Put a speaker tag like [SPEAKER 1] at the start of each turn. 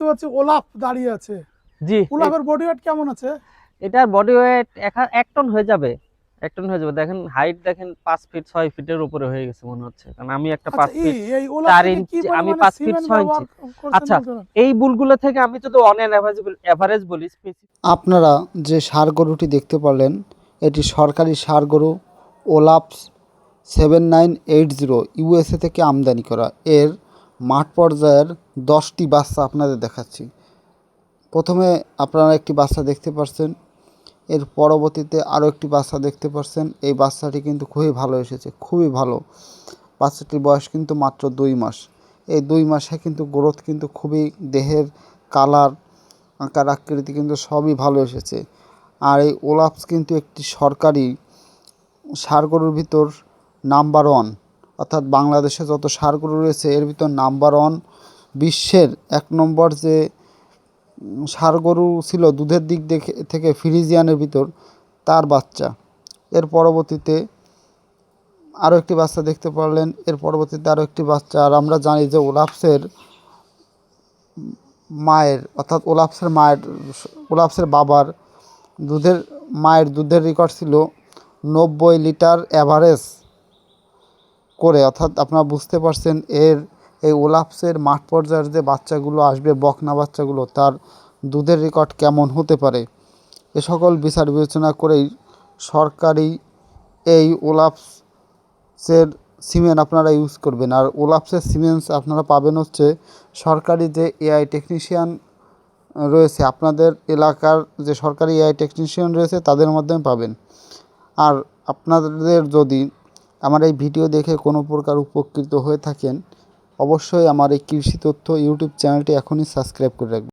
[SPEAKER 1] দেখতে পাচ্ছি ওলাফ দাঁড়িয়ে আছে।
[SPEAKER 2] জি,
[SPEAKER 1] ওলাফের বডি ওয়েট কেমন আছে?
[SPEAKER 2] এটার বডি ওয়েট 1 টন হয়ে যাবে। 1 টন হয়ে যাবে। দেখেন হাইট দেখেন 5 ফিট 6 ফিটের উপরে হয়ে গেছে মনে হচ্ছে, কারণ আমি একটা
[SPEAKER 1] আচ্ছা,
[SPEAKER 2] 5 ফিট
[SPEAKER 1] এই ওলাফ
[SPEAKER 2] চার
[SPEAKER 1] থেকে কি
[SPEAKER 2] ইঞ্চি আমি
[SPEAKER 1] পরিমাণে
[SPEAKER 2] 5 ফিট
[SPEAKER 1] সিমেন্ট
[SPEAKER 2] 6 ইঞ্চি।
[SPEAKER 1] ব্যবহার করছেন
[SPEAKER 2] আচ্ছা,
[SPEAKER 1] বলতে পারেন?
[SPEAKER 2] এই বুলগুলো থেকে আমি যদি অন অ্যান এভারেজ বলি
[SPEAKER 3] আপনারা যে ষাঁড় গরুটি দেখতে পারলেন, এটি সরকারি ষাঁড় গরু ওলাফস 7980 ইউএসএ থেকে আমদানি করা। এর মাঠ পর্যায়ের 10টি বাচ্চা আপনাদের দেখাচ্ছি। প্রথমে আপনারা একটি বাচ্চা দেখতে পাচ্ছেন, এর পরবর্তীতে আরও একটি বাচ্চা দেখতে পাচ্ছেন। এই বাচ্চাটি কিন্তু খুবই ভালো এসেছে, খুবই ভালো। বাচ্চাটির বয়স কিন্তু মাত্র 2 মাস। এই 2 মাসে কিন্তু গ্রোথ কিন্তু খুবই, দেহের কালার, আকার আকৃতি কিন্তু সবই ভালো এসেছে। আর এই ওলাফস কিন্তু একটি সরকারি ষাঁড় গরুর ভিতর নাম্বার 1, অর্থাৎ বাংলাদেশে যত ষাঁড় গরু রয়েছে এর ভিতর নাম্বার 1, বিশ্বের 1 নম্বর যে ষাঁড় গরু ছিল দুধের দিক থেকে ফ্রিজিয়ানের ভিতর, তার বাচ্চা। এর পরবর্তীতে আরও একটি বাচ্চা দেখতে পারলেন, এর পরবর্তীতে আরও একটি বাচ্চা। আর আমরা জানি যে ওলাফসের মায়ের, অর্থাৎ ওলাফসের বাবার মায়ের দুধের রেকর্ড ছিল 90 লিটার অ্যাভারেজ করে। অর্থাৎ আপনারা বুঝতে পারছেন এই ওলাফসের মাঠ পর্যায়ের যে বাচ্চাগুলো আসবে, বকনা বাচ্চাগুলো, তার দুধের রেকর্ড কেমন হতে পারে। এ সকল বিচার বিবেচনা করেই সরকারি এই ওলাফসের সিমেন্ট আপনারা ইউজ করবেন। আর ওলাফসের সিমেন্ট আপনারা পাবেন হচ্ছে সরকারি যে এআই টেকনিশিয়ান রয়েছে, আপনাদের এলাকার যে সরকারি এআই টেকনিশিয়ান রয়েছে তাদের মাধ্যমে পাবেন। আর আপনাদের যদি আমার এই ভিডিও দেখে কোনো প্রকার উপকৃত হয়ে থাকেন, অবশ্যই আমার এই কৃষি তথ্য ইউটিউব চ্যানেলটি এখনই সাবস্ক্রাইব করে রাখবেন।